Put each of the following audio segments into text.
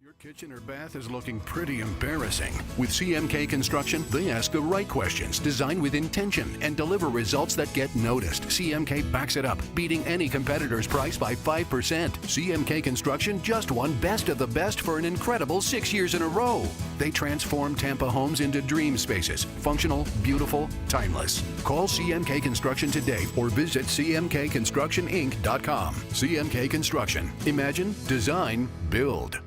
Your kitchen or bath is looking pretty embarrassing. With CMK Construction, they ask the right questions, design with intention, and deliver results that get noticed. CMK backs it up, beating any competitor's price by 5%. CMK Construction just won Best of the Best for an incredible 6 years in a row. They transform Tampa homes into dream spaces, functional, beautiful, timeless. Call CMK Construction today or visit cmkconstructioninc.com. CMK Construction. Imagine, design, build.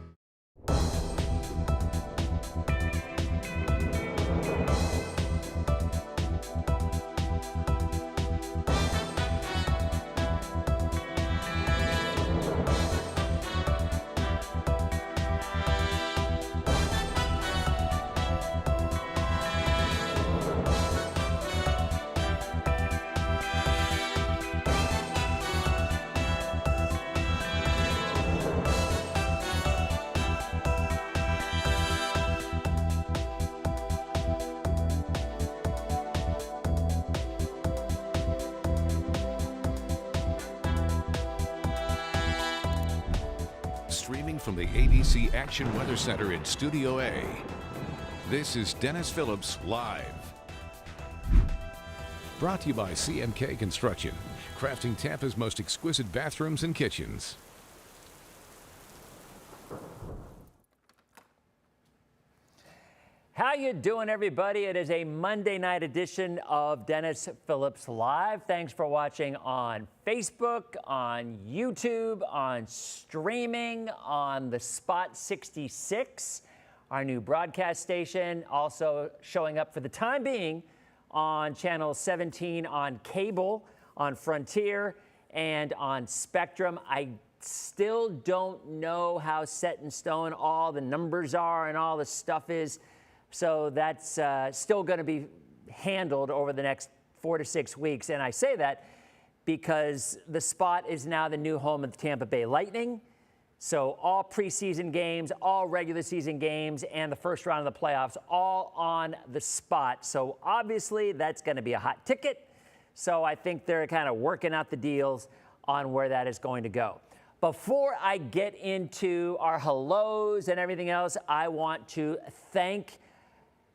Streaming from the ABC Action Weather Center in Studio A, this is Dennis Phillips Live. Brought to you by CMK Construction, crafting Tampa's most exquisite bathrooms and kitchens. How you doing, everybody? It is a Monday night edition of Dennis Phillips Live. Thanks for watching on Facebook, on YouTube, on streaming, on the Spot 66, our new broadcast station, also showing up for the time being on Channel 17 on cable, on Frontier, and on Spectrum. I still don't know how set in stone all the numbers are and all the stuff is. So that's still going to be handled over the next 4 to 6 weeks. And I say that because the Spot is now the new home of the Tampa Bay Lightning. So all preseason games, all regular season games, and the first round of the playoffs, all on the Spot. So obviously that's going to be a hot ticket. So I think they're kind of working out the deals on where that is going to go. Before I get into our hellos and everything else, I want to thank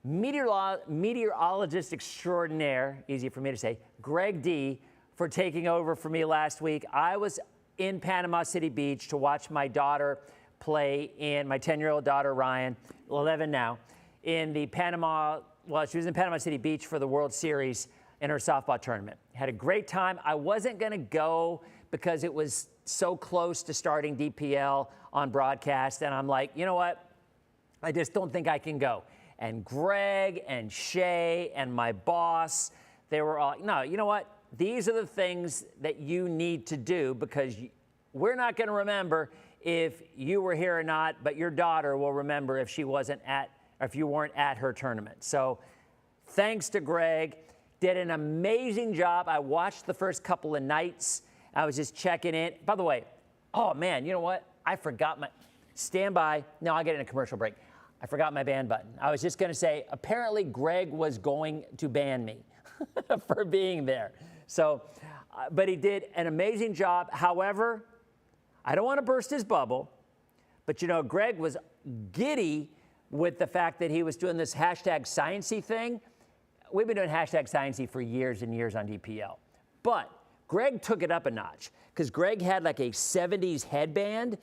meteorologist extraordinaire, easy for me to say, Greg D, for taking over for me last week. I was in Panama City Beach to watch my daughter play in, my 10-year-old daughter, Ryan, 11 now, in the she was in Panama City Beach for the World Series in her softball tournament. Had a great time. I wasn't going to go because it was so close to starting DPL on broadcast, and I'm like, you know what? I just don't think I can go. And Greg and Shay and my boss, they were all, no, you know what? These are the things that you need to do because we're not going to remember if you were here or not, but your daughter will remember if she wasn't at, or if you weren't at her tournament. So thanks to Greg, did an amazing job. I watched the first couple of nights. I was just checking in. By the way, oh man, you know what? I forgot my, stand by. No, I'll get in a commercial break. I forgot my ban button. I was just going to say, apparently Greg was going to ban me for being there. So, but he did an amazing job. However, I don't want to burst his bubble, but you know, Greg was giddy with the fact that he was doing this hashtag Sciencey thing. We've been doing hashtag Sciencey for years and years on DPL. But Greg took it up a notch because Greg had like a 70s headband.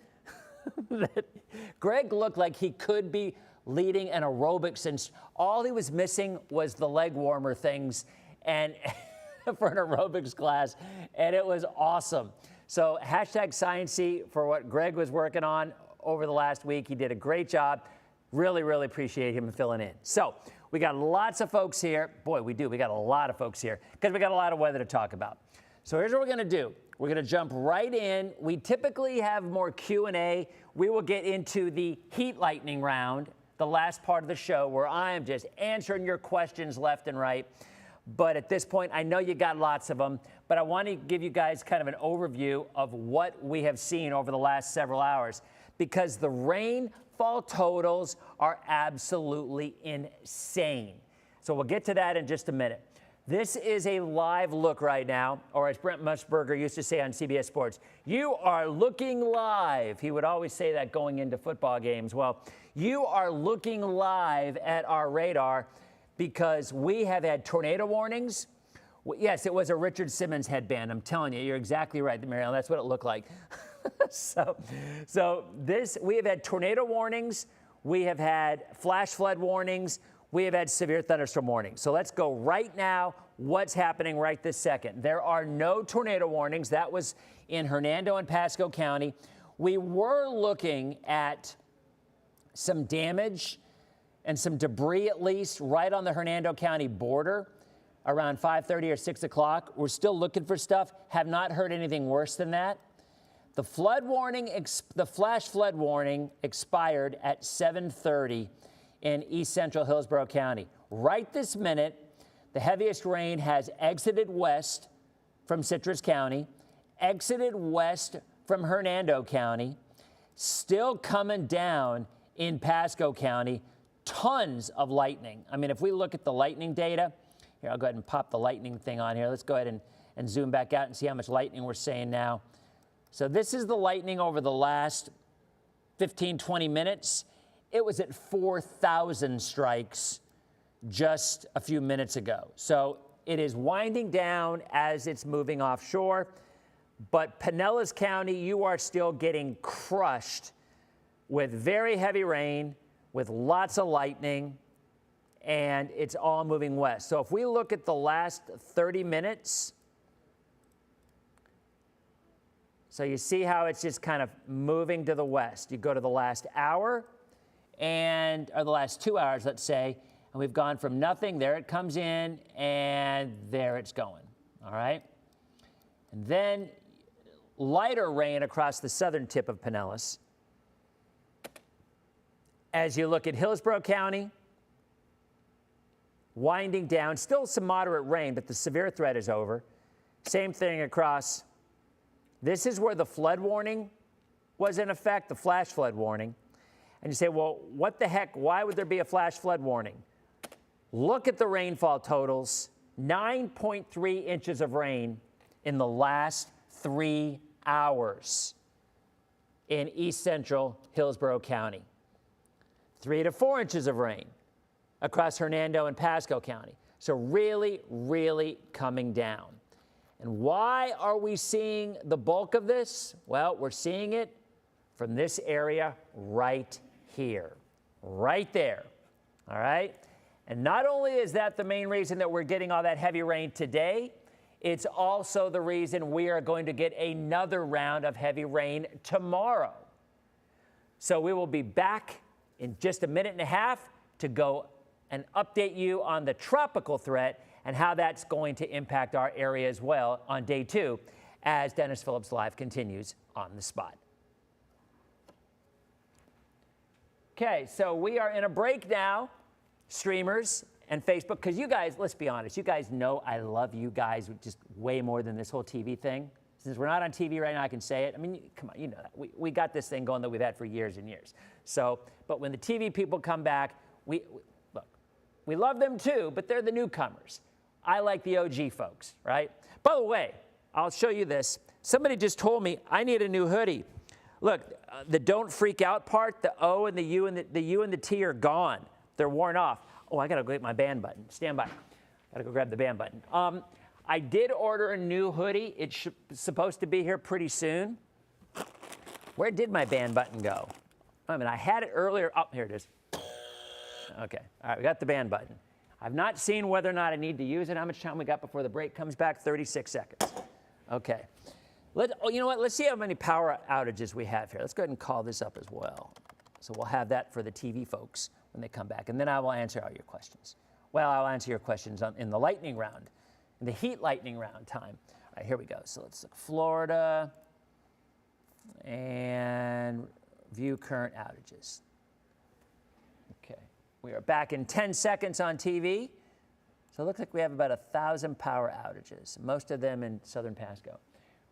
Greg looked like he could be leading an aerobics, and all he was missing was the leg warmer things and for an aerobics class, and it was awesome. So hashtag Sciencey for what Greg was working on over the last week. He did a great job. Really, really appreciate him filling in. So we got lots of folks here. Boy, we do. We got a lot of folks here because we got a lot of weather to talk about. So here's what we're going to do. We're going to jump right in. We typically have more Q&A. We will get into the heat lightning round, the last part of the show, where I am just answering your questions left and right. But at this point, I know you got lots of them, but I want to give you guys kind of an overview of what we have seen over the last several hours, because the rainfall totals are absolutely insane. So we'll get to that in just a minute. This is a live look right now, or as Brent Musburger used to say on CBS Sports, you are looking live. He would always say that going into football games. Well, you are looking live at our radar because we have had tornado warnings. Yes, it was a Richard Simmons headband. I'm telling you, you're exactly right, Marielle. That's what it looked like. We have had tornado warnings. We have had flash flood warnings. We have had severe thunderstorm warnings. So let's go right now. What's happening right this second? There are no tornado warnings. That was in Hernando and Pasco County. We were looking at some damage and some debris, at least, right on the Hernando County border around 5:30 or 6 o'clock. We're still looking for stuff. Have not heard anything worse than that. The flood warning, the flash flood warning expired at 7:30 in East Central Hillsborough County. Right this minute, the heaviest rain has exited west from Citrus County, exited west from Hernando County, still coming down in Pasco County. Tons of lightning. I mean, if we look at the lightning data, here, I'll go ahead and pop the lightning thing on here. Let's go ahead and zoom back out and see how much lightning we're seeing now. So this is the lightning over the last 15, 20 minutes. It was at 4,000 strikes just a few minutes ago. So it is winding down as it's moving offshore. But Pinellas County, you are still getting crushed with very heavy rain, with lots of lightning, and it's all moving west. So if we look at the last 30 minutes, so you see how it's just kind of moving to the west. You go to the last hour, or the last 2 hours, let's say, and we've gone from nothing, there it comes in, and there it's going, all right? And then lighter rain across the southern tip of Pinellas. As you look at Hillsborough County, winding down, still some moderate rain, but the severe threat is over. Same thing across. This is where the flood warning was in effect, the flash flood warning. And you say, well, what the heck? Why would there be a flash flood warning? Look at the rainfall totals. 9.3 inches of rain in the last 3 hours in East Central Hillsborough County. 3 to 4 inches of rain across Hernando and Pasco County. So really, really coming down. And why are we seeing the bulk of this? Well, we're seeing it from this area right here, right there, all right? And not only is that the main reason that we're getting all that heavy rain today, it's also the reason we are going to get another round of heavy rain tomorrow. So we will be back in just a minute and a half to go and update you on the tropical threat and how that's going to impact our area as well on day 2 as Dennis Phillips Live continues on the spot. Okay, so we are in a break now, streamers and Facebook, because you guys, let's be honest, you guys know I love you guys just way more than this whole TV thing. Since we're not on TV right now, I can say it. I mean, come on, you know that. We got this thing going that we've had for years and years. So, but when the TV people come back, look, we love them too, but they're the newcomers. I like the OG folks, right? By the way, I'll show you this. Somebody just told me I need a new hoodie. Look, the don't freak out part, the O and the U and the U and the T are gone. They're worn off. Oh, I gotta go get my band button. Stand by. Gotta go grab the band button. I did order a new hoodie. It's supposed to be here pretty soon. Where did my band button go? I mean, I had it earlier. Oh, here it is. Okay, all right, we got the band button. I've not seen whether or not I need to use it. How much time we got before the break comes back? 36 seconds. Okay. You know what? Let's see how many power outages we have here. Let's go ahead and call this up as well. So we'll have that for the TV folks when they come back. And then I will answer all your questions. Well, I'll answer your questions in the lightning round, in the heat lightning round time. All right, here we go. So let's look Florida and view current outages. Okay. We are back in 10 seconds on TV. So it looks like we have about 1,000 power outages, most of them in southern Pasco.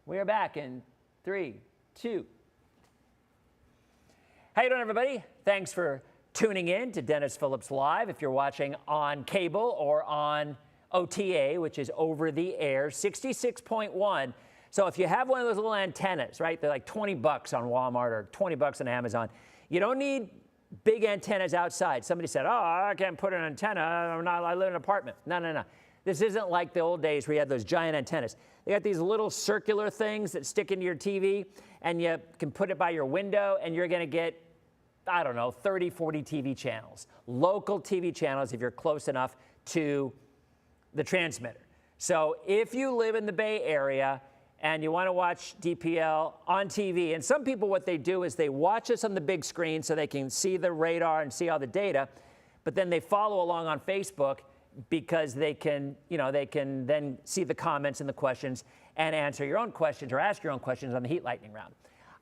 We are back in 3, 2. How you doing, everybody? Thanks for tuning in to Dennis Phillips Live. If you're watching on cable or on OTA, which is over the air, 66.1. So if you have one of those little antennas, right, they're like 20 bucks on Walmart or 20 bucks on Amazon. You don't need big antennas outside. Somebody said, oh, I can't put an antenna. I live in an apartment. No. This isn't like the old days where you had those giant antennas. They got these little circular things that stick into your TV, and you can put it by your window, and you're going to get, I don't know, 30, 40 TV channels, local TV channels if you're close enough to the transmitter. So if you live in the Bay Area and you want to watch DPL on TV, and some people, what they do is they watch us on the big screen so they can see the radar and see all the data, but then they follow along on Facebook because they can then see the comments and the questions and answer your own questions or ask your own questions on the Heat Lightning Round.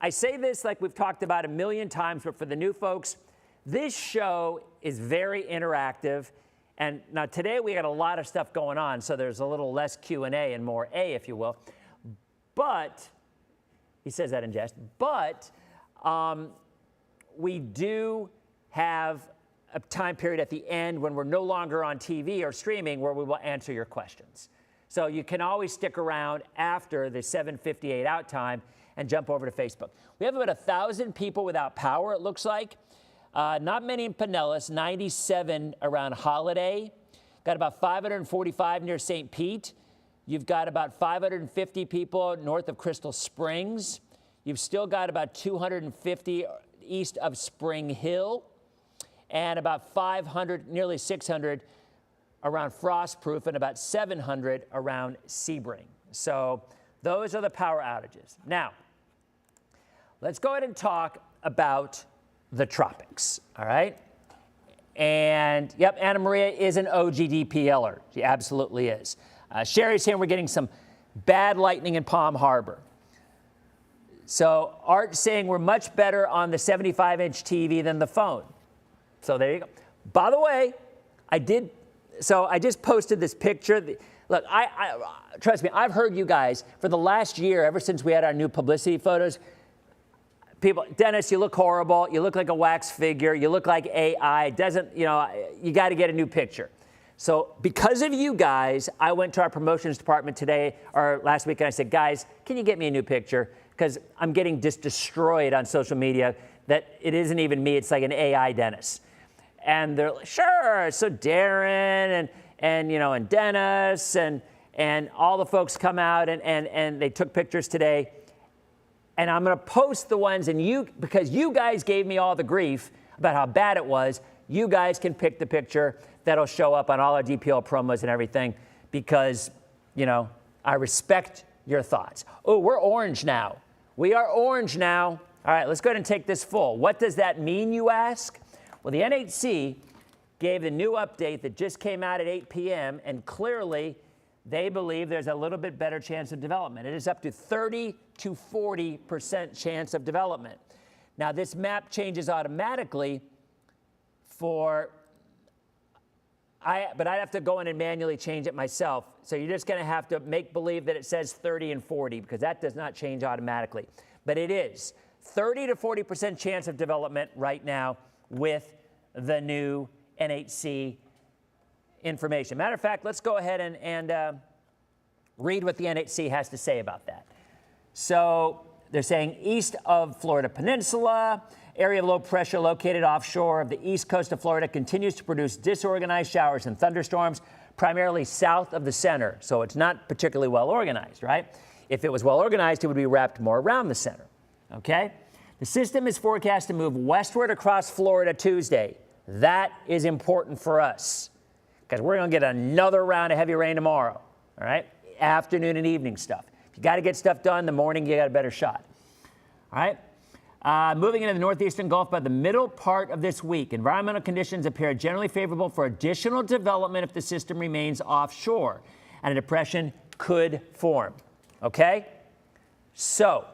I say this like we've talked about a million times, but for the new folks, this show is very interactive. And now today we got a lot of stuff going on, so there's a little less Q&A and more A, if you will. But, he says that in jest, but we do have a time period at the end when we're no longer on TV or streaming where we will answer your questions. So you can always stick around after the 7:58 out time and jump over to Facebook. We have about 1,000 people without power, it looks like. Not many in Pinellas, 97 around Holiday. Got about 545 near St. Pete. You've got about 550 people north of Crystal Springs. You've still got about 250 east of Spring Hill, and about 500, nearly 600 around Frostproof, and about 700 around Sebring. So those are the power outages. Now, let's go ahead and talk about the tropics, all right? And, yep, Anna Maria is an OGDPLer. She absolutely is. Sherry's saying we're getting some bad lightning in Palm Harbor. So Art's saying we're much better on the 75-inch TV than the phone. So there you go. By the way, I just posted this picture. Look, trust me, I've heard you guys for the last year, ever since we had our new publicity photos, people, Dennis, you look horrible. You look like a wax figure. You look like AI. You got to get a new picture. So because of you guys, I went to our promotions department today or last week and I said, guys, can you get me a new picture? Because I'm getting just destroyed on social media that it isn't even me. It's like an AI Dennis. And they're like, sure. So Darren and Dennis and all the folks come out and they took pictures today. And I'm going to post the ones, because you guys gave me all the grief about how bad it was, you guys can pick the picture that'll show up on all our DPL promos and everything because, I respect your thoughts. Oh, we're orange now. We are orange now. All right, let's go ahead and take this full. What does that mean, you ask? Well, the NHC gave the new update that just came out at 8 p.m., and clearly they believe there's a little bit better chance of development. It is up to 30 to 40% chance of development. Now, this map changes automatically but I'd have to go in and manually change it myself. So you're just going to have to make believe that it says 30 and 40 because that does not change automatically. But it is 30 to 40% chance of development right now with the new NHC information. Matter of fact, let's go ahead and read what the NHC has to say about that. So they're saying east of Florida Peninsula, area of low pressure located offshore of the east coast of Florida continues to produce disorganized showers and thunderstorms, primarily south of the center. So it's not particularly well organized, right? If it was well organized, it would be wrapped more around the center, okay? The system is forecast to move westward across Florida Tuesday. That is important for us because we're going to get another round of heavy rain tomorrow, all right? Afternoon and evening stuff. If you got to get stuff done in the morning, you got a better shot, all right? Moving into the northeastern Gulf by the middle part of this week, environmental conditions appear generally favorable for additional development if the system remains offshore, and a depression could form, okay? So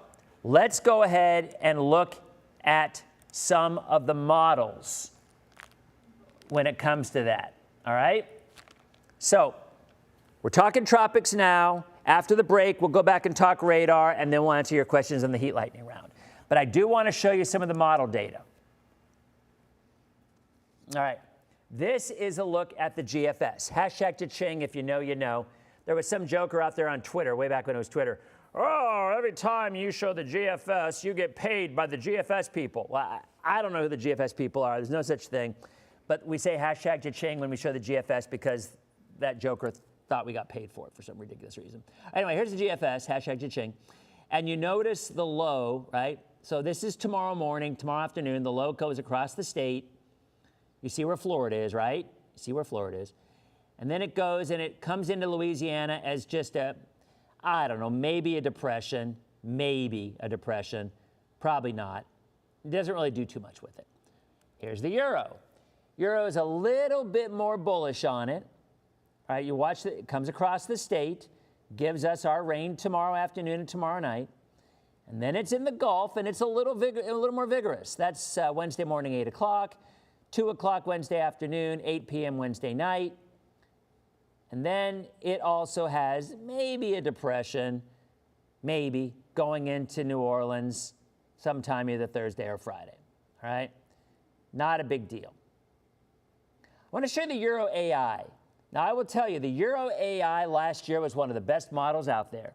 let's go ahead and look at some of the models when it comes to that, all right? So we're talking tropics now. After the break, we'll go back and talk radar, and then we'll answer your questions in the Heat Lightning Round. But I do want to show you some of the model data. All right. This is a look at the GFS. Hashtag cha-ching, if you know, you know. There was some joker out there on Twitter, way back when it was Twitter. Oh, every time you show the GFS, you get paid by the GFS people. Well, I don't know who the GFS people are. There's no such thing. But we say hashtag cha-ching when we show the GFS because that joker thought we got paid for it for some ridiculous reason. Anyway, here's the GFS, hashtag cha-ching. And you notice the low, right? So this is tomorrow morning, tomorrow afternoon. The low goes across the state. You see where Florida is, right? You see where Florida is. And then it goes and it comes into Louisiana as just a, I don't know, maybe a depression, probably not. It doesn't really do too much with it. Here's the euro. Euro is a little bit more bullish on it. All right, you watch it comes across the state, gives us our rain tomorrow afternoon and tomorrow night. And then it's in the Gulf, and it's a little more vigorous. That's Wednesday morning, 8 o'clock, 2 o'clock Wednesday afternoon, 8 p.m. Wednesday night. And then it also has maybe a depression, maybe, going into New Orleans sometime either Thursday or Friday, all right? Not a big deal. I want to show you the Euro AI. Now, I will tell you, the Euro AI last year was one of the best models out there.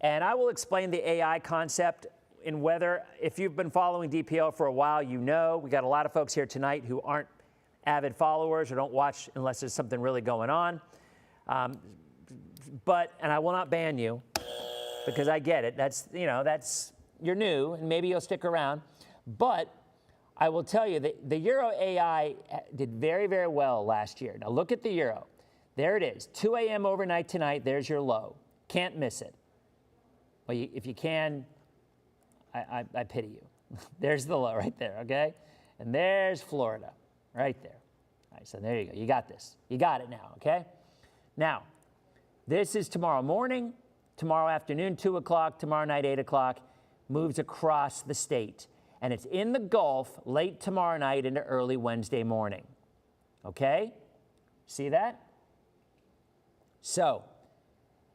And I will explain the AI concept in weather. If you've been following DPL for a while, you know. We got a lot of folks here tonight who aren't avid followers or don't watch unless there's something really going on. And I will not ban you because I get it. That's, you're new and maybe you'll stick around. But I will tell you that the Euro AI did very, very well last year. Now look at the Euro. There it is, 2 a.m. overnight tonight, there's your low. Can't miss it. Well, if you can, I pity you. There's the low right there, okay? And there's Florida, right there. All right, so there you go. You got this. You got it now, okay? Now, this is tomorrow morning, tomorrow afternoon, 2 o'clock, tomorrow night, 8 o'clock, moves across the state. And it's in the Gulf late tomorrow night into early Wednesday morning, okay? See that? So,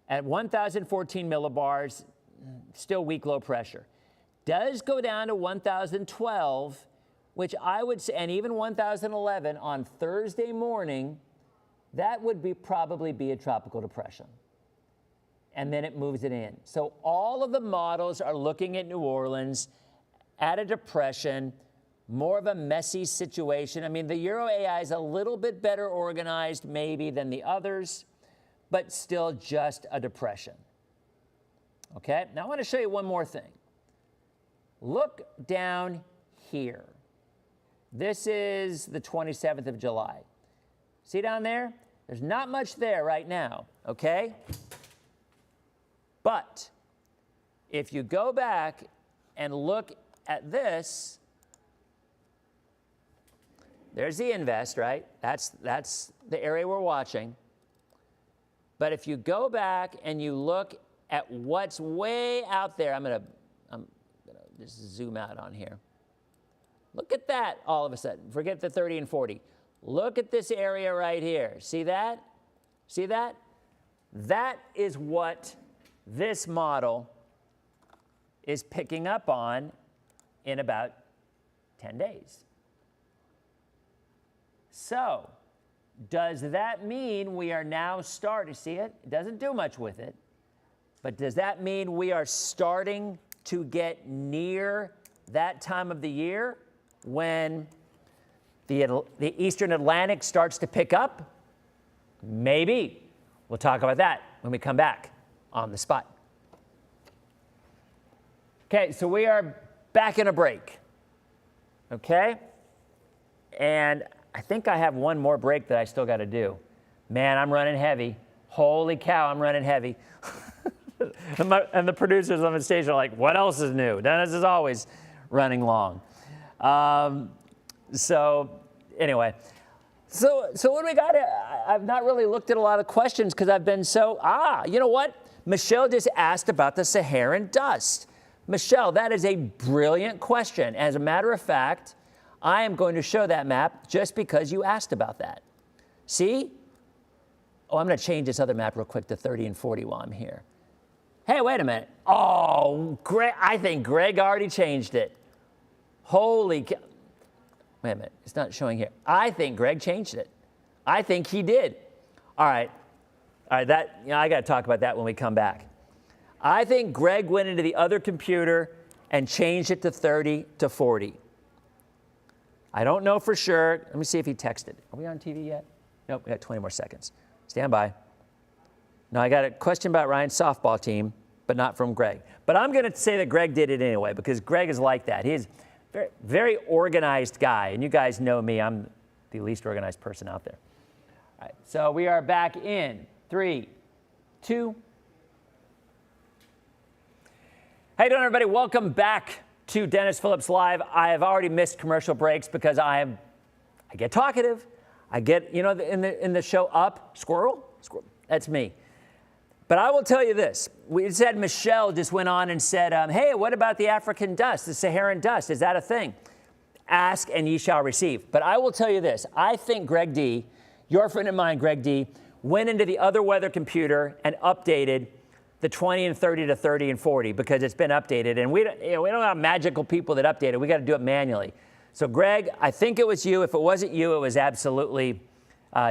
at 1,014 millibars, still weak low pressure. Does go down to 1,012, which I would say, and even 1,011 on Thursday morning, that would probably be a tropical depression. And then it moves it in. So all of the models are looking at New Orleans at a depression, more of a messy situation. I mean, the Euro AI is a little bit better organized maybe than the others, but still just a depression. Okay, now I want to show you one more thing. Look down here. This is the 27th of July. See down there? There's not much there right now, okay? But if you go back and look at this, there's the invest, right? That's the area we're watching. But if you go back and you look at what's way out there, I'm gonna just zoom out on here. Look at that all of a sudden. Forget the 30 and 40. Look at this area right here. See that? See that? That is what this model is picking up on in about 10 days. So, does that mean we are now starting to see it? It doesn't do much with it. But does that mean we are starting to get near that time of the year when the Eastern Atlantic starts to pick up? Maybe. We'll talk about that when we come back on the spot. Okay, so we are back in a break. Okay? And I think I have one more break that I still got to do. Man, I'm running heavy. Holy cow, I'm running heavy. and the producers on the stage are like, what else is new? Dennis is always running long. So anyway, so what do we got? I've not really looked at a lot of questions because I've been so, you know what? Michelle just asked about the Saharan dust. Michelle, that is a brilliant question. As a matter of fact, I am going to show that map just because you asked about that. See? Oh, I'm going to change this other map real quick to 30 and 40 while I'm here. Hey, wait a minute. Oh, Greg, I think Greg already changed it. Holy cow. Wait a minute. It's not showing here. I think Greg changed it. I think he did. All right, that, I got to talk about that when we come back. I think Greg went into the other computer and changed it to 30 to 40. I don't know for sure. Let me see if he texted. Are we on TV yet? Nope, we got 20 more seconds. Stand by. Now, I got a question about Ryan's softball team, but not from Greg. But I'm going to say that Greg did it anyway, because Greg is like that. He's a very organized guy, and you guys know me. I'm the least organized person out there. All right, so we are back in 3, 2. How you doing, everybody? Welcome back to Dennis Phillips Live. I have already missed commercial breaks because I get talkative. I get, in the show Up, squirrel. That's me. But I will tell you this. We said Michelle just went on and said, hey, what about the African dust, the Saharan dust? Is that a thing? Ask and ye shall receive. But I will tell you this. I think Greg D, your friend of mine, Greg D, went into the other weather computer and updated the 20 and 30 to 30 and 40 because it's been updated. And we don't have magical people that update it. We got to do it manually. So, Greg, I think it was you. If it wasn't you, it was absolutely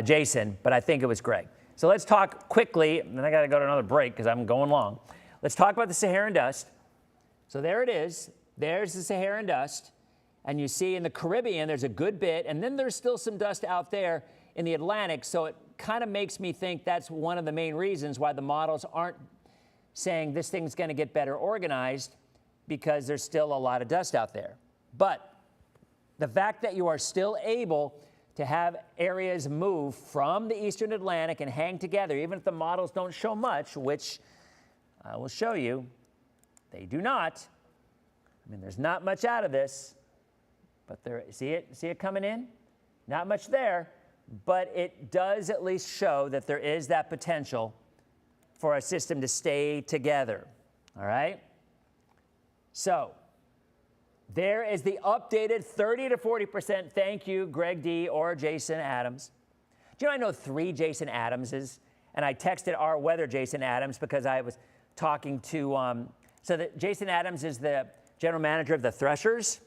Jason. But I think it was Greg. So let's talk quickly, and then I got to go to another break because I'm going long. Let's talk about the Saharan dust. So there it is. There's the Saharan dust. And you see in the Caribbean, there's a good bit. And then there's still some dust out there in the Atlantic. So it kind of makes me think that's one of the main reasons why the models aren't saying this thing's going to get better organized, because there's still a lot of dust out there. But the fact that you are still able to have areas move from the eastern Atlantic and hang together, even if the models don't show much, which I will show you, they do not. I mean, there's not much out of this, but there, see it coming in? Not much there, but it does at least show that there is that potential for a system to stay together, all right? So, there is the updated 30 to 40%. Thank you, Greg D. or Jason Adams. Do you know I know 3 Jason Adamses? And I texted our weather Jason Adams because I was talking to, Jason Adams is the general manager of the Threshers,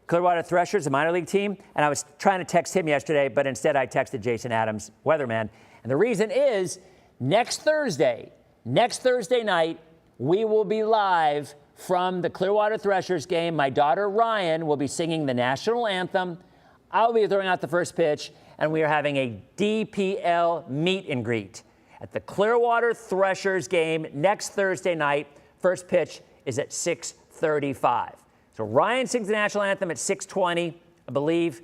Clearwater Threshers, the minor league team. And I was trying to text him yesterday, but instead I texted Jason Adams, weatherman. And the reason is next Thursday night, we will be live from the Clearwater Threshers game. My daughter Ryan will be singing the national anthem. I'll be throwing out the first pitch, and we are having a DPL meet and greet at the Clearwater Threshers game next Thursday night. First pitch is at 6:35. So Ryan sings the national anthem at 6:20, I believe.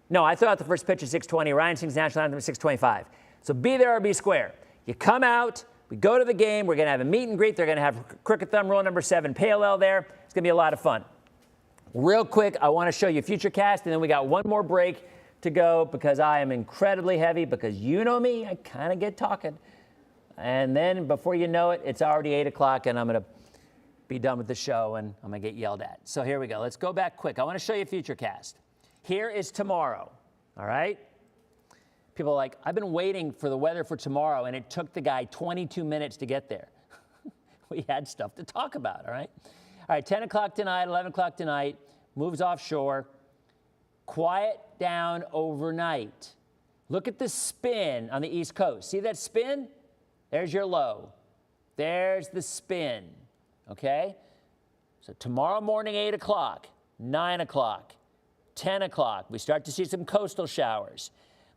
No, I threw out the first pitch at 6:20. Ryan sings the national anthem at 6:25. So be there or be square. You come out. We go to the game. We're going to have a meet and greet. They're going to have Crooked Thumb Rule number 7 PLL there. It's going to be a lot of fun. Real quick, I want to show you Futurecast, and then we got one more break to go because I am incredibly heavy because you know me. I kind of get talking. And then before you know it, it's already 8 o'clock, and I'm going to be done with the show, and I'm going to get yelled at. So here we go. Let's go back quick. I want to show you Futurecast. Here is tomorrow, all right? People are like, I've been waiting for the weather for tomorrow, and it took the guy 22 minutes to get there. We had stuff to talk about, all right? All right, 10 o'clock tonight, 11 o'clock tonight, moves offshore. Quiet down overnight. Look at the spin on the East Coast. See that spin? There's your low. There's the spin, okay? So tomorrow morning, 8 o'clock, 9 o'clock, 10 o'clock, we start to see some coastal showers.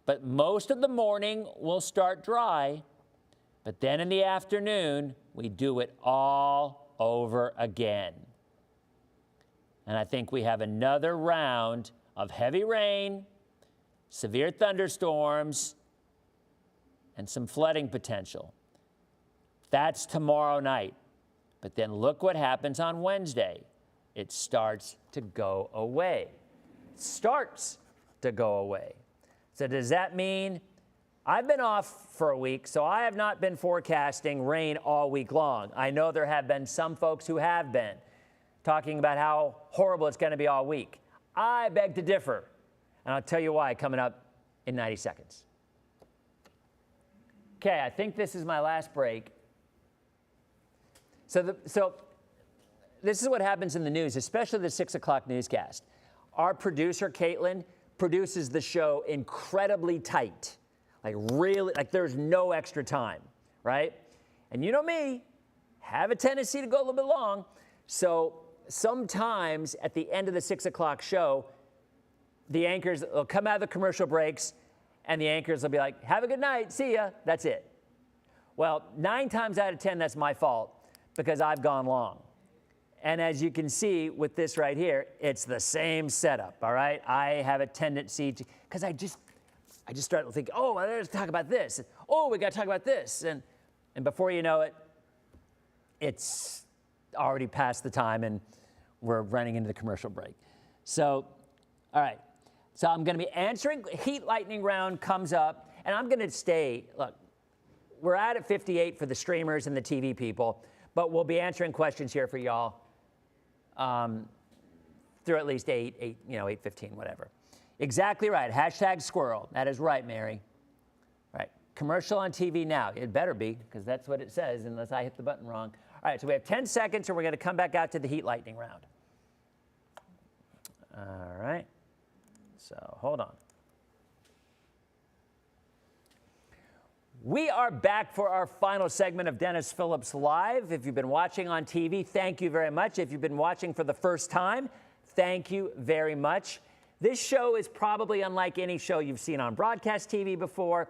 But most of the morning will start dry, but then in the afternoon, we do it all over again. And I think we have another round of heavy rain, severe thunderstorms, and some flooding potential. That's tomorrow night. But then look what happens on Wednesday. It starts to go away. It starts to go away. So does that mean I've been off for a week, so I have not been forecasting rain all week long. I know there have been some folks who have been talking about how horrible it's going to be all week. I beg to differ, and I'll tell you why coming up in 90 seconds. Okay, I think this is my last break. So this is what happens in the news, especially the 6 o'clock newscast. Our producer, Caitlin, produces the show incredibly tight. Like really, like there's no extra time, right? And you know me, have a tendency to go a little bit long. So sometimes at the end of the 6 o'clock show, the anchors will come out of the commercial breaks and the anchors will be like, have a good night, see ya, that's it. Well, 9 times out of 10, that's my fault because I've gone long. And as you can see with this right here, it's the same setup, all right? I have a tendency to, because I just start to think, oh, let's talk about this. Oh, we got to talk about this. And before you know it, it's already past the time and we're running into the commercial break. So, all right. So I'm going to be answering. Heat lightning round comes up, and I'm going to stay. Look, we're at 58 for the streamers and the TV people, but we'll be answering questions here for y'all through at least 8:15, whatever. Exactly right. Hashtag squirrel. That is right, Mary. Right. Commercial on TV now. It better be, because that's what it says, unless I hit the button wrong. All right, so we have 10 seconds, and we're going to come back out to the heat lightning round. All right. So hold on. We are back for our final segment of Dennis Phillips Live. If you've been watching on TV, thank you very much. If you've been watching for the first time, thank you very much. This show is probably unlike any show you've seen on broadcast TV before.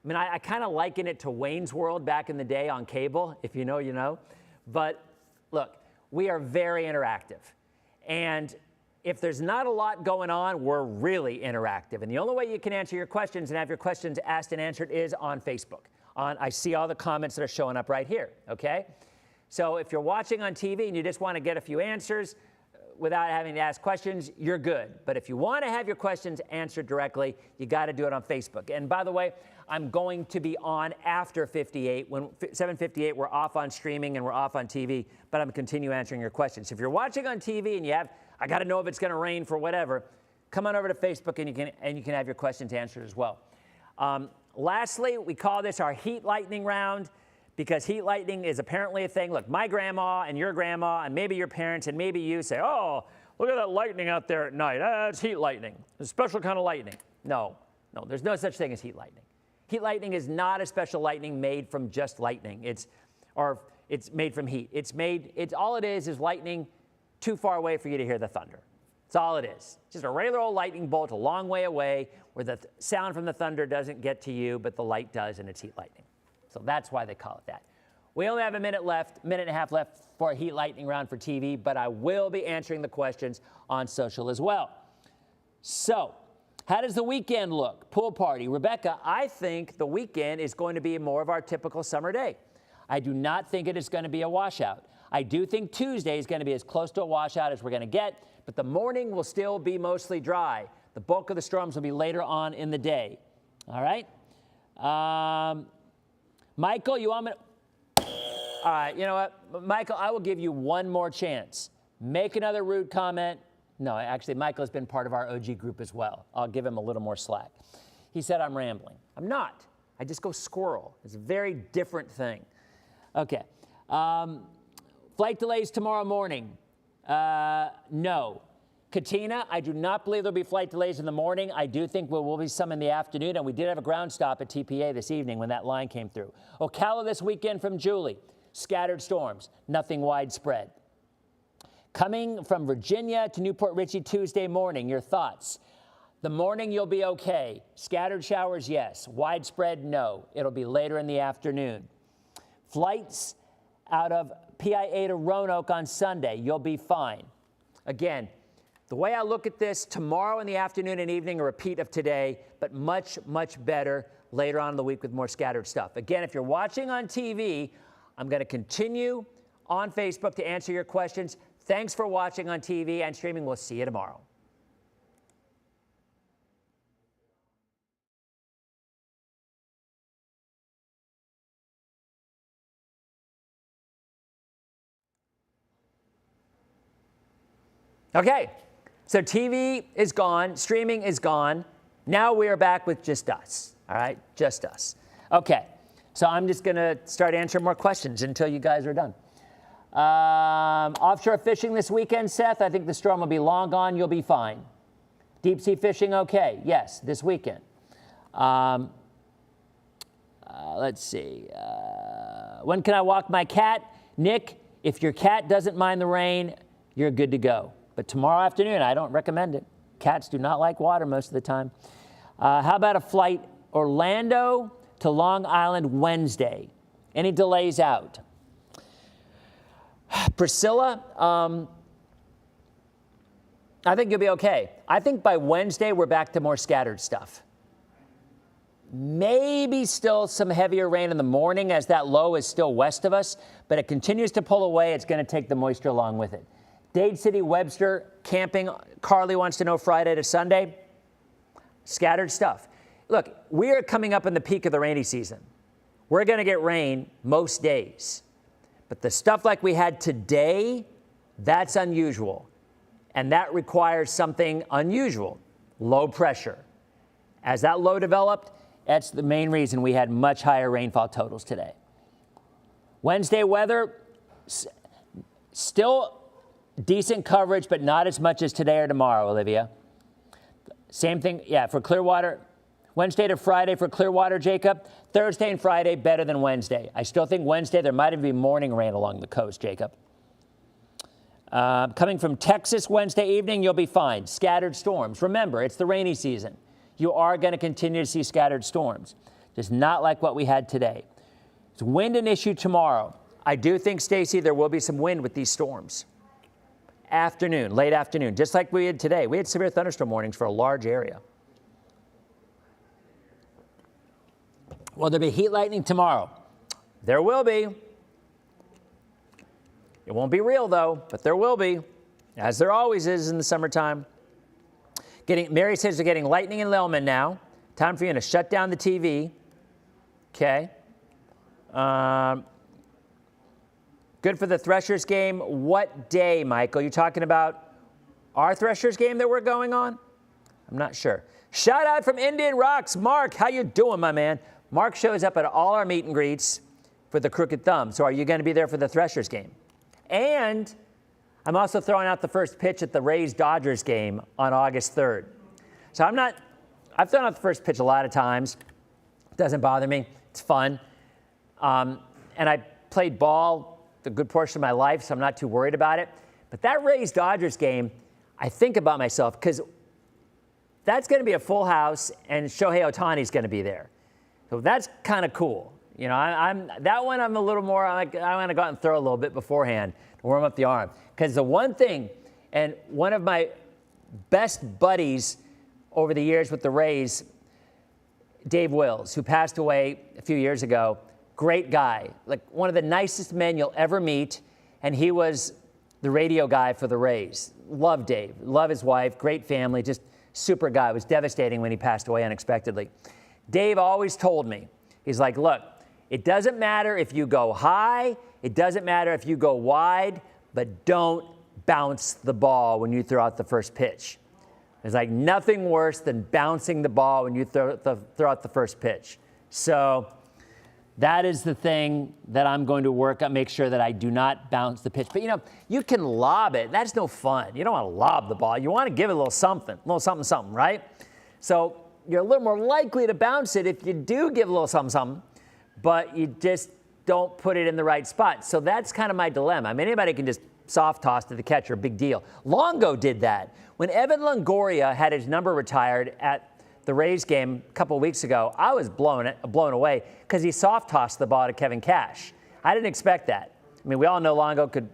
I mean, I kind of liken it to Wayne's World back in the day on cable. If you know, you know. But look, we are very interactive. And if there's not a lot going on, we're really interactive. And the only way you can answer your questions and have your questions asked and answered is on Facebook. I see all the comments that are showing up right here, okay? So if you're watching on TV and you just want to get a few answers without having to ask questions, you're good. But if you want to have your questions answered directly, you got to do it on Facebook. And by the way, I'm going to be on after 58. When 7:58, we're off on streaming and we're off on TV, but I'm going to continue answering your questions. If you're watching on TV and you have, I got to know if it's going to rain for whatever, come on over to Facebook and you can have your questions answered as well. Lastly, we call this our heat lightning round because heat lightning is apparently a thing. Look, my grandma and your grandma and maybe your parents and maybe you say, oh, look at that lightning out there at night. It's heat lightning. It's a special kind of lightning. No, there's no such thing as heat lightning. Heat lightning is not a special lightning made from just lightning. It's made from heat. All it is lightning too far away for you to hear the thunder. That's all it is. Just a regular old lightning bolt a long way away where the sound from the thunder doesn't get to you, but the light does, and it's heat lightning. So that's why they call it that. We only have a minute and a half left for a heat lightning round for TV, but I will be answering the questions on social as well. So, how does the weekend look? Pool party. Rebecca, I think the weekend is going to be more of our typical summer day. I do not think it is going to be a washout. I do think Tuesday is going to be as close to a washout as we're going to get, but the morning will still be mostly dry. The bulk of the storms will be later on in the day. All right? Michael, you want me to? All right, you know what? Michael, I will give you one more chance. Make another rude comment. No, actually, Michael has been part of our OG group as well. I'll give him a little more slack. He said I'm rambling. I'm not. I just go squirrel. It's a very different thing. Okay. Flight delays tomorrow morning. No. Katina, I do not believe there'll be flight delays in the morning. I do think there will be some in the afternoon, and we did have a ground stop at TPA this evening when that line came through. Ocala this weekend from Julie. Scattered storms, nothing widespread. Coming from Virginia to Newport Richey Tuesday morning, your thoughts. The morning you'll be okay. Scattered showers, yes. Widespread, no. It'll be later in the afternoon. Flights out of PIA to Roanoke on Sunday, you'll be fine. Again, the way I look at this, tomorrow in the afternoon and evening, a repeat of today, but much, much better later on in the week with more scattered stuff. Again, if you're watching on TV, I'm going to continue on Facebook to answer your questions. Thanks for watching on TV and streaming. We'll see you tomorrow. Okay, so TV is gone, streaming is gone. Now we are back with just us, all right? Just us. Okay, so I'm just gonna start answering more questions until you guys are done. Offshore fishing this weekend, Seth. I think the storm will be long gone, you'll be fine. Deep sea fishing, okay, yes, this weekend. Let's see. When can I walk my cat? Nick, if your cat doesn't mind the rain, you're good to go. But tomorrow afternoon, I don't recommend it. Cats do not like water most of the time. How about a flight Orlando to Long Island Wednesday? Any delays out? Priscilla, I think you'll be okay. I think by Wednesday, we're back to more scattered stuff. Maybe still some heavier rain in the morning as that low is still west of us, but it continues to pull away. It's going to take the moisture along with it. Dade City, Webster, camping. Carly wants to know Friday to Sunday. Scattered stuff. Look, we are coming up in the peak of the rainy season. We're going to get rain most days. But the stuff like we had today, that's unusual. And that requires something unusual, low pressure. As that low developed, that's the main reason we had much higher rainfall totals today. Wednesday weather, still decent coverage, but not as much as today or tomorrow, Olivia. Same thing, yeah, for Clearwater. Wednesday to Friday for Clearwater, Jacob. Thursday and Friday better than Wednesday. I still think Wednesday there might even be morning rain along the coast, Jacob. Coming from Texas Wednesday evening, you'll be fine. Scattered storms. Remember, it's the rainy season. You are going to continue to see scattered storms. Just not like what we had today. It's wind an issue tomorrow. I do think, Stacy, there will be some wind with these storms. Afternoon, late afternoon, just like we had today. We had severe thunderstorm warnings for a large area. Will there be heat lightning tomorrow? There will be. It won't be real, though, but there will be, as there always is in the summertime. Mary says they're getting lightning in Lillman now. Time for you to shut down the TV. Okay. Good for the Threshers game. What day, Michael? You talking about our Threshers game that we're going on? I'm not sure. Shout out from Indian Rocks. Mark, how you doing, my man? Mark shows up at all our meet and greets for the Crooked Thumb. So are you going to be there for the Threshers game? And I'm also throwing out the first pitch at the Rays-Dodgers game on August 3rd. So I've thrown out the first pitch a lot of times. It doesn't bother me. It's fun. And I played ball a good portion of my life, so I'm not too worried about it. But that Rays-Dodgers game, I think about myself because that's going to be a full house, and Shohei Ohtani's going to be there. So that's kind of cool. You know, that one I'm a little more, I want to go out and throw a little bit beforehand to warm up the arm. Because the one thing, and one of my best buddies over the years with the Rays, Dave Wills, who passed away a few years ago, great guy, like one of the nicest men you'll ever meet, and he was the radio guy for the Rays. Love Dave, love his wife, great family, just super guy. It was devastating when he passed away unexpectedly. Dave always told me, he's like, look, it doesn't matter if you go high, it doesn't matter if you go wide, but don't bounce the ball when you throw out the first pitch. There's like nothing worse than bouncing the ball when you throw out the first pitch. So that is the thing that I'm going to work on, make sure that I do not bounce the pitch. But, you know, you can lob it. That's no fun. You don't want to lob the ball. You want to give it a little something, right? So you're a little more likely to bounce it if you do give a little something, but you just don't put it in the right spot. So that's kind of my dilemma. I mean, anybody can just soft toss to the catcher, big deal. Longo did that. When Evan Longoria had his number retired at the Rays game a couple of weeks ago, I was blown away because he soft tossed the ball to Kevin Cash. I didn't expect that. I mean, we all know Longo could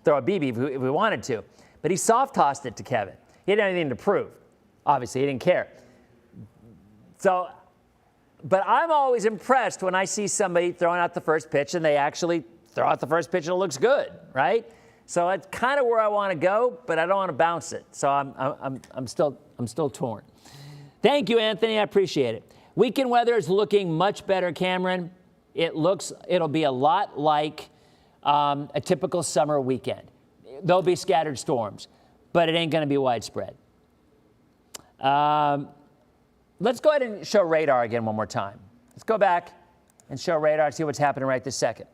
throw a BB if we wanted to, but he soft tossed it to Kevin. He didn't have anything to prove. Obviously, he didn't care. So, but I'm always impressed when I see somebody throwing out the first pitch and they actually throw out the first pitch and it looks good, right? So it's kind of where I want to go, but I don't want to bounce it. So I'm still torn. Thank you, Anthony. I appreciate it. Weekend weather is looking much better, Cameron. It'll be a lot like a typical summer weekend. There'll be scattered storms, but it ain't going to be widespread. Let's go ahead and show radar again one more time. Let's go back and show radar and see what's happening right this second.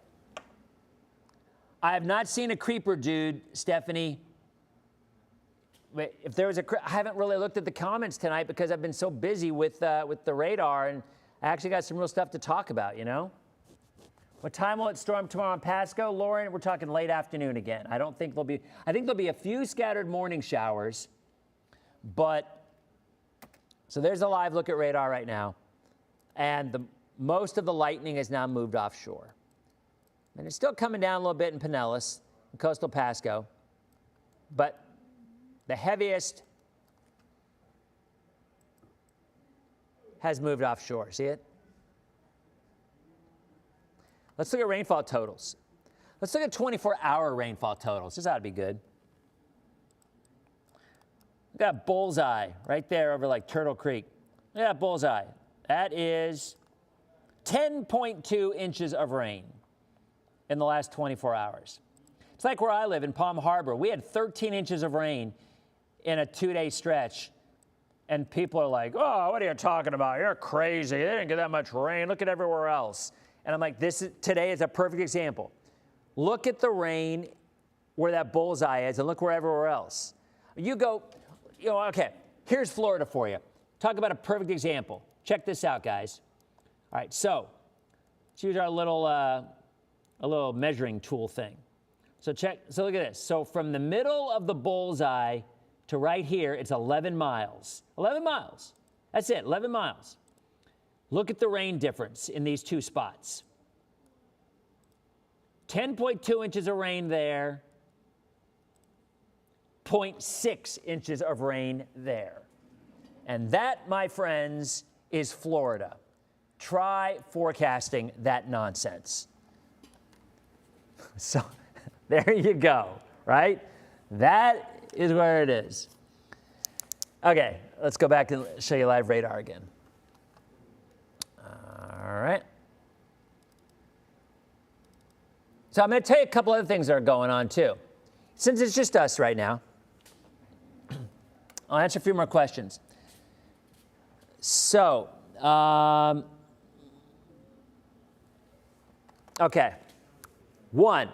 I have not seen a creeper, dude, Stephanie. If there was I haven't really looked at the comments tonight because I've been so busy with the radar, and I actually got some real stuff to talk about, you know? What time will it storm tomorrow in Pasco? Lauren, we're talking late afternoon again. I think there'll be a few scattered morning showers, but, so there's a live look at radar right now. And most of the lightning has now moved offshore. And it's still coming down a little bit in Pinellas, in coastal Pasco, but the heaviest has moved offshore. See it? Let's look at rainfall totals. Let's look at 24-hour rainfall totals. This ought to be good. Look at that bullseye right there over like Turtle Creek. Look at that bullseye. That is 10.2 inches of rain in the last 24 hours. It's like where I live in Palm Harbor. We had 13 inches of rain in a 2-day stretch. And people are like, oh, what are you talking about? You're crazy. They didn't get that much rain. Look at everywhere else. And I'm like, today is a perfect example. Look at the rain where that bullseye is and look where everywhere else. You go, okay, here's Florida for you. Talk about a perfect example. Check this out, guys. All right, so let's use our little measuring tool thing. So look at this. So from the middle of the bullseye to right here, it's 11 miles. 11 miles. That's it, 11 miles. Look at the rain difference in these two spots. 10.2 inches of rain there, 0.6 inches of rain there. And that, my friends, is Florida. Try forecasting that nonsense. So there you go, right? That is where it is. Okay, let's go back and show you live radar again. All right. So I'm going to tell you a couple other things that are going on too. Since it's just us right now, I'll answer a few more questions. So, okay. One,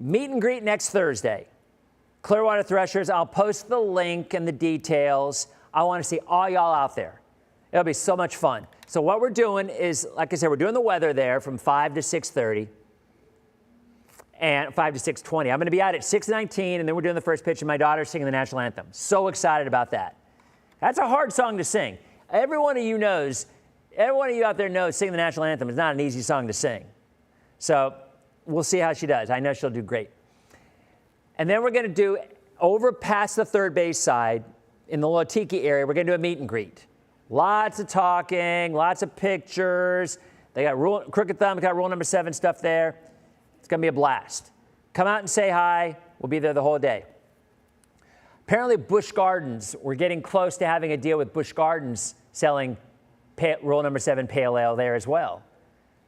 meet and greet next Thursday. Clearwater Threshers, I'll post the link and the details. I want to see all y'all out there. It'll be so much fun. So what we're doing is, like I said, we're doing the weather there from 5 to 6:30 and 5 to 6:20. I'm going to be out at 6:19, and then we're doing the first pitch, and my daughter's singing the national anthem. So excited about that. That's a hard song to sing. Every one of you out there knows singing the national anthem is not an easy song to sing. So we'll see how she does. I know she'll do great. And then we're going to do, over past the third base side, in the little tiki area, we're going to do a meet and greet. Lots of talking, lots of pictures. They got Crooked Thumb, got rule number 7 stuff there. It's going to be a blast. Come out and say hi. We'll be there the whole day. Apparently, Busch Gardens, we're getting close to having a deal with Busch Gardens selling rule number 7 pale ale there as well.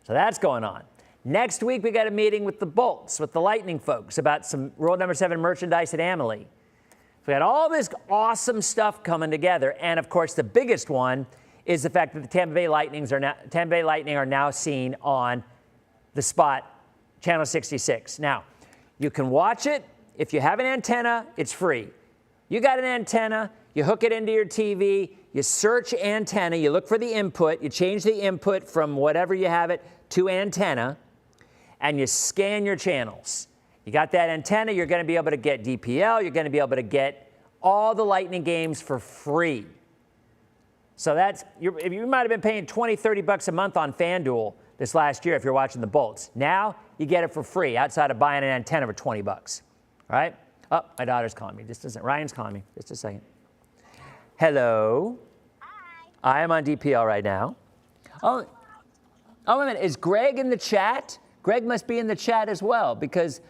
So that's going on. Next week, we got a meeting with the Bolts, with the Lightning folks, about some rule number 7 merchandise at Amalie. We got all this awesome stuff coming together, and of course, the biggest one is the fact that the Tampa Bay Lightning are now seen on the spot, Channel 66. Now, you can watch it. If you have an antenna, it's free. You got an antenna, you hook it into your TV, you search antenna, you look for the input, you change the input from whatever you have it to antenna, and you scan your channels. You got that antenna, you're going to be able to get DPL, you're going to be able to get all the Lightning games for free. So you might have been paying $20, $30 a month on FanDuel this last year if you're watching the Bolts. Now you get it for free outside of buying an antenna for $20. All right? Oh, my daughter's calling me. Just a second. Ryan's calling me. Just a second. Hello. Hi. I am on DPL right now. Oh, wait a minute. Is Greg in the chat? Greg must be in the chat as well, because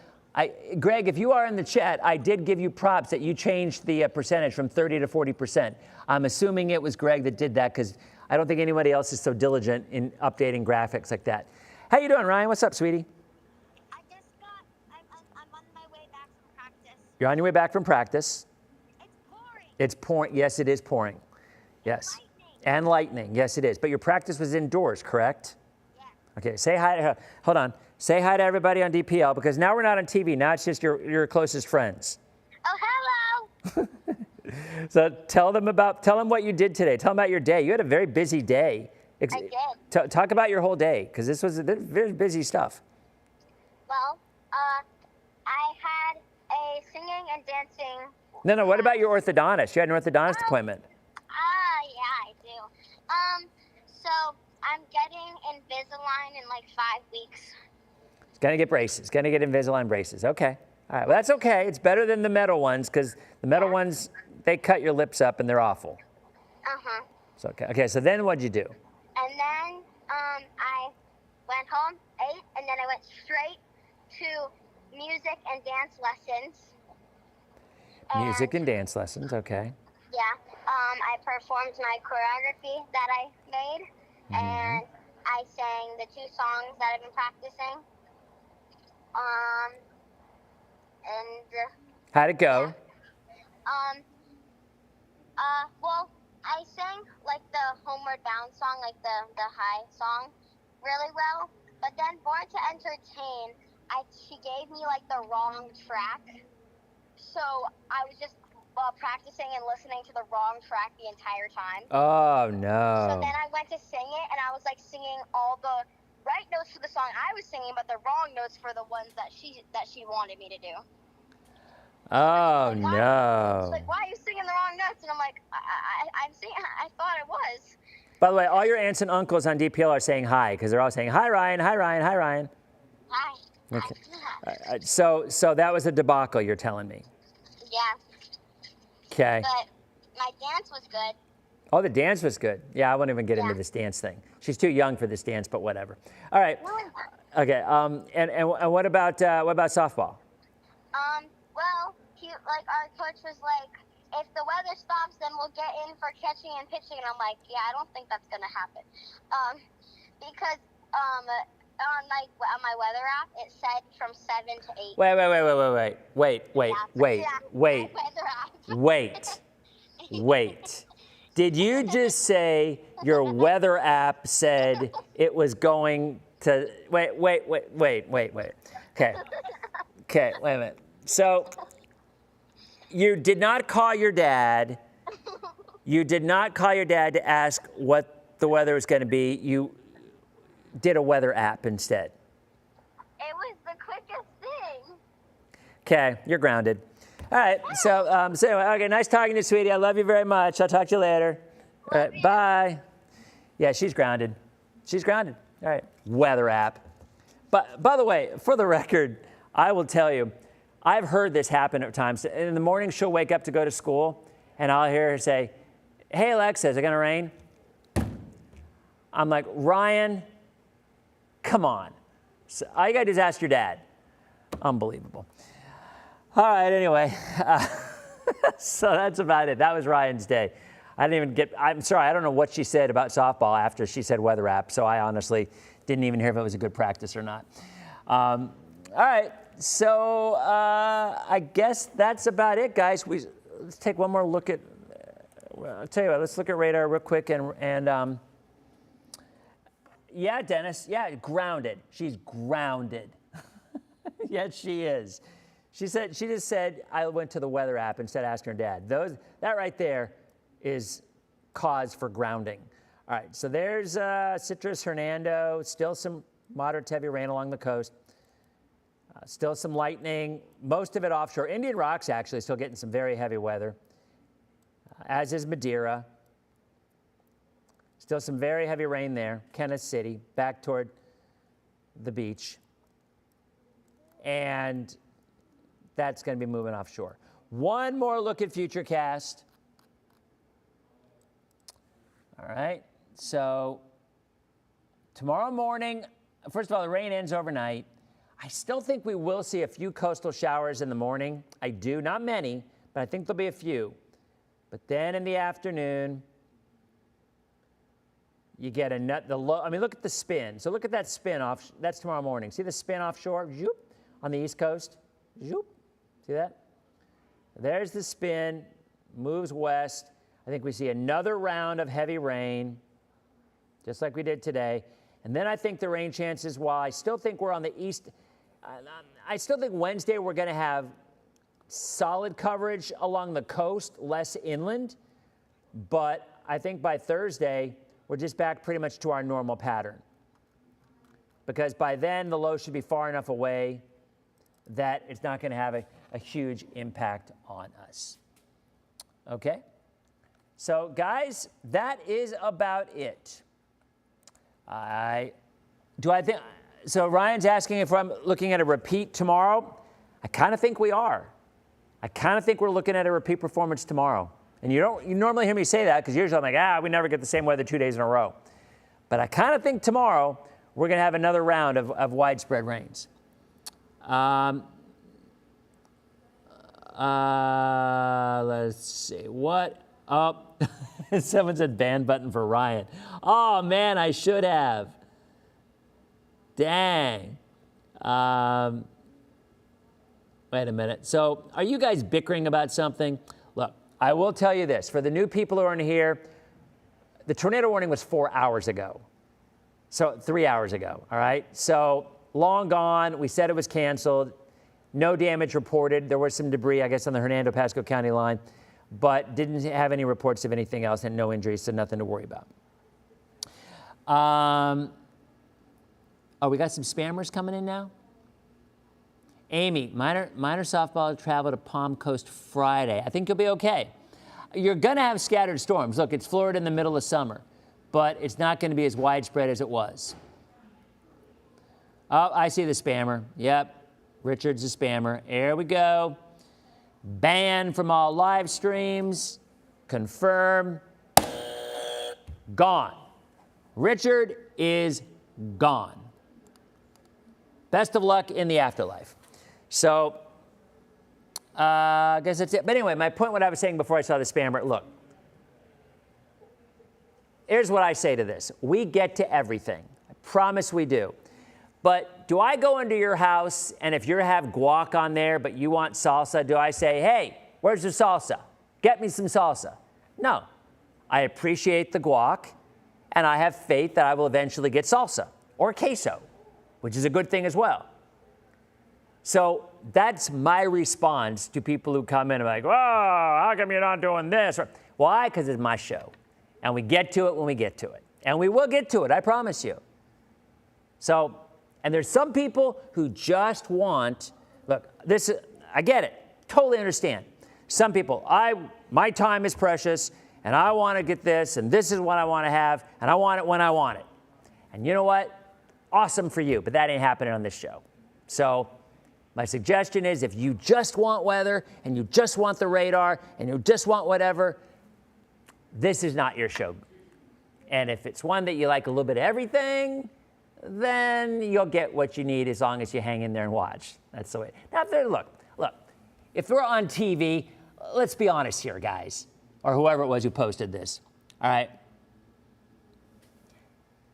Greg, if you are in the chat, I did give you props that you changed the percentage from 30 to 40%. I'm assuming it was Greg that did that, because I don't think anybody else is so diligent in updating graphics like that. How you doing, Ryan? What's up, sweetie? I'm on my way back from practice. You're on your way back from practice. It's pouring. It's pouring. Yes, it is pouring. Yes. And lightning. Yes, it is. But your practice was indoors, correct? Yes. Okay, say hi. Hold on. Say hi to everybody on DPL, because now we're not on TV. Now it's just your closest friends. Oh, hello. So tell them what you did today. Tell them about your day. You had a very busy day. I did. Talk about your whole day, because this was very busy stuff. Well, I had a singing and dancing. No, what about your orthodontist? You had an orthodontist appointment. Yeah, I do. So I'm getting Invisalign in like 5 weeks. It's going to get braces. Going to get Invisalign braces. Okay. All right. Well, that's okay. It's better than the metal ones, because the metal ones, they cut your lips up and they're awful. Uh-huh. So, okay, so then what'd you do? And then I went home, ate, and then I went straight to music and dance lessons. Music and dance lessons, okay. Yeah. I performed my choreography that I made, and I sang the 2 songs that I've been practicing. And How'd it go? well, I sang like the Homeward Bound song, like the high song, really well. But then Born to Entertain, she gave me like the wrong track. So I was just practicing and listening to the wrong track the entire time. Oh, no. So then I went to sing it, and I was like singing all the right notes for the song I was singing, but the wrong notes for the ones that she wanted me to do. Oh, She's no. like, why are you singing the wrong notes? And I'm like, I'm singing. I thought I was. By the way, all your aunts and uncles on DPL are saying hi, because they're all saying, hi, Ryan, hi, Ryan, hi, Ryan. Hi. Okay. So that was a debacle, you're telling me. Yeah. Okay. But my dance was good. Oh, the dance was good. Yeah, I won't even get into this dance thing. She's too young for this dance, but whatever. All right. Okay. And what about softball? Well, our coach was like, if the weather stops, then we'll get in for catching and pitching. And I'm like, yeah, I don't think that's gonna happen, because on my weather app it said from 7 to 8. Wait. Did you just say your weather app said it was going to? Wait. Okay, wait a minute. So you did not call your dad. You did not call your dad to ask what the weather was going to be. You did a weather app instead. It was the quickest thing. Okay, you're grounded. All right, so anyway, okay, nice talking to you, sweetie. I love you very much. I'll talk to you later. All right, bye. Yeah, she's grounded. She's grounded. All right, weather app. But by the way, for the record, I will tell you, I've heard this happen at times. In the morning, she'll wake up to go to school, and I'll hear her say, hey, Alexa, is it going to rain? I'm like, Ryan, come on. So all you got to do is ask your dad. Unbelievable. All right, anyway, so that's about it. That was Ryan's day. I'm sorry, I don't know what she said about softball after she said weather app, so I honestly didn't even hear if it was a good practice or not. All right, so I guess that's about it, guys. Let's take one more look at, I'll tell you what, let's look at radar real quick and yeah, Dennis, yeah, grounded. She's grounded. Yes, she is. She just said, I went to the weather app instead of asking her dad. That right there is cause for grounding. All right, so there's Citrus, Hernando, still some moderate to heavy rain along the coast. Still some lightning, most of it offshore. Indian Rocks actually still getting some very heavy weather, as is Madeira. Still some very heavy rain there. Kenneth City, back toward the beach. And that's going to be moving offshore. One more look at futurecast. All right, so tomorrow morning, first of all, the rain ends overnight. I still think we will see a few coastal showers in the morning. I do, not many, but I think there'll be a few. But then in the afternoon, you get look at the spin. So look at that spin off, that's tomorrow morning. See the spin offshore, zoop, on the East Coast, zoop. See that? There's the spin, moves west. I think we see another round of heavy rain, just like we did today. And then I think the rain chances, while I still think we're on the east, I still think Wednesday we're going to have solid coverage along the coast, less inland. But I think by Thursday, we're just back pretty much to our normal pattern. Because by then, the low should be far enough away that it's not going to have a huge impact on us. Okay? So, guys, that is about it. So Ryan's asking if I'm looking at a repeat tomorrow. I kind of think we are. I kind of think we're looking at a repeat performance tomorrow. And you normally hear me say that because usually I'm like, we never get the same weather 2 days in a row. But I kind of think tomorrow we're going to have another round of widespread rains. Let's see. What? Oh, someone said ban button for Ryan. Oh, man, I should have. Dang. Wait a minute. So are you guys bickering about something? Look, I will tell you this. For the new people who aren't here, the tornado warning was 4 hours ago. So 3 hours ago, all right? So long gone. We said it was canceled. No damage reported. There was some debris, I guess, on the Hernando-Pasco County line, but didn't have any reports of anything else and no injuries, so nothing to worry about. Oh, we got some spammers coming in now? Amy, minor softball travel to Palm Coast Friday. I think you'll be okay. You're going to have scattered storms. Look, it's Florida in the middle of summer, but it's not going to be as widespread as it was. Oh, I see the spammer. Yep, Richard's a spammer. Here we go. Ban from all live streams. Confirm. Gone. Richard is gone. Best of luck in the afterlife. So, I guess that's it. But anyway, my point, what I was saying before I saw the spammer, look. Here's what I say to this. We get to everything. I promise we do. But do I go into your house, and if you have guac on there, but you want salsa, do I say, hey, where's the salsa? Get me some salsa. No. I appreciate the guac, and I have faith that I will eventually get salsa or queso, which is a good thing as well. So that's my response to people who come in and are like, whoa, how come you're not doing this? Why? Because it's my show. And we get to it when we get to it. And we will get to it, I promise you. So, and there's some people who just want, look, this, I get it, totally understand. Some people, my time is precious, and I want to get this, and this is what I want to have, and I want it when I want it. And you know what? Awesome for you, but that ain't happening on this show. So my suggestion is if you just want weather, and you just want the radar, and you just want whatever, this is not your show. And if it's one that you like a little bit of everything, then you'll get what you need as long as you hang in there and watch. That's the way. Now, look, if we're on TV, let's be honest here, guys, or whoever it was who posted this, all right?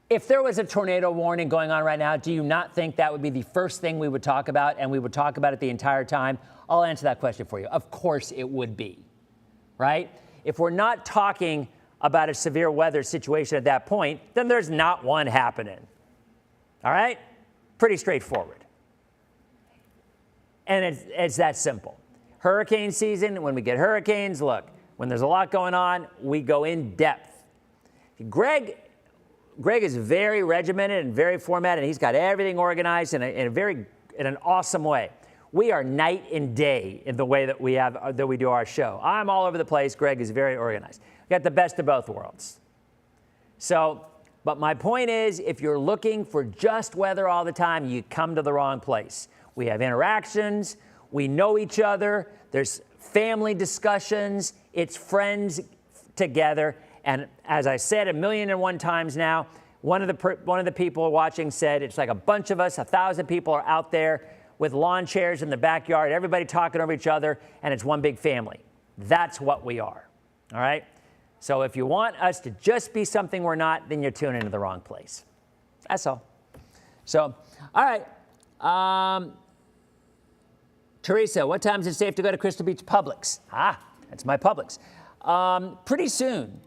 If there was a tornado warning going on right now, do you not think that would be the first thing we would talk about, and we would talk about it the entire time? I'll answer that question for you. Of course it would be, right? If we're not talking about a severe weather situation at that point, then there's not one happening. All right? Pretty straightforward. And it's that simple. Hurricane season, when we get hurricanes, look, when there's a lot going on, we go in depth. Greg is very regimented and very formatted, and he's got everything organized in an awesome way. We are night and day in the way that we do our show. I'm all over the place. Greg is very organized. We got the best of both worlds. So, but my point is, if you're looking for just weather all the time, you come to the wrong place. We have interactions. We know each other. There's family discussions. It's friends together. And as I said 1,000,001 times now, one of the people watching said it's like a bunch of us, 1,000 people are out there with lawn chairs in the backyard, everybody talking over each other, and it's one big family. That's what we are, all right? So if you want us to just be something we're not, then you're tuning into the wrong place. That's all. So, all right. Teresa, what time is it safe to go to Crystal Beach Publix? That's my Publix. Pretty soon.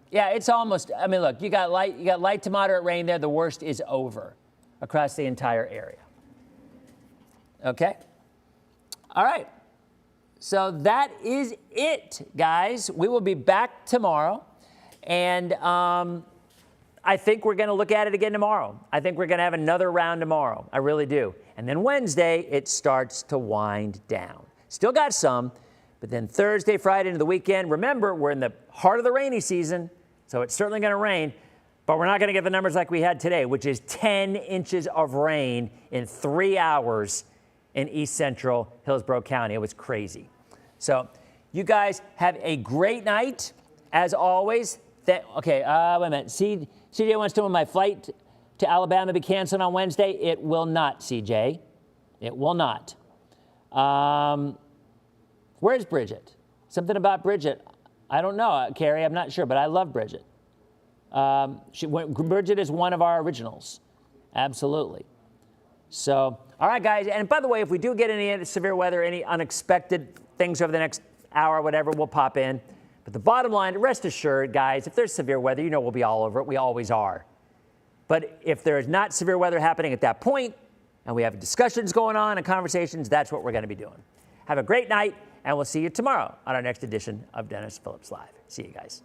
Yeah, it's almost, I mean, look, you got light to moderate rain there. The worst is over across the entire area. Okay? All right. So that is it, guys. We will be back tomorrow. And I think we're going to look at it again tomorrow. I think we're going to have another round tomorrow. I really do. And then Wednesday, it starts to wind down. Still got some, but then Thursday, Friday, into the weekend. Remember, we're in the heart of the rainy season, so it's certainly going to rain. But we're not going to get the numbers like we had today, which is 10 inches of rain in 3 hours in East Central Hillsborough County. It was crazy. So you guys have a great night, as always. Wait a minute. CJ wants to know, my flight to Alabama be canceled on Wednesday? It will not, CJ. It will not. Where's Bridget? Something about Bridget. I don't know, Carrie. I'm not sure, but I love Bridget. Bridget is one of our originals. Absolutely. So, all right, guys. And by the way, if we do get any severe weather, any unexpected things over the next hour, whatever, we'll pop in. But the bottom line, rest assured, guys, if there's severe weather, you know we'll be all over it. We always are. But if there is not severe weather happening at that point, and we have discussions going on and conversations, that's what we're going to be doing. Have a great night, and we'll see you tomorrow on our next edition of Dennis Phillips Live. See you guys.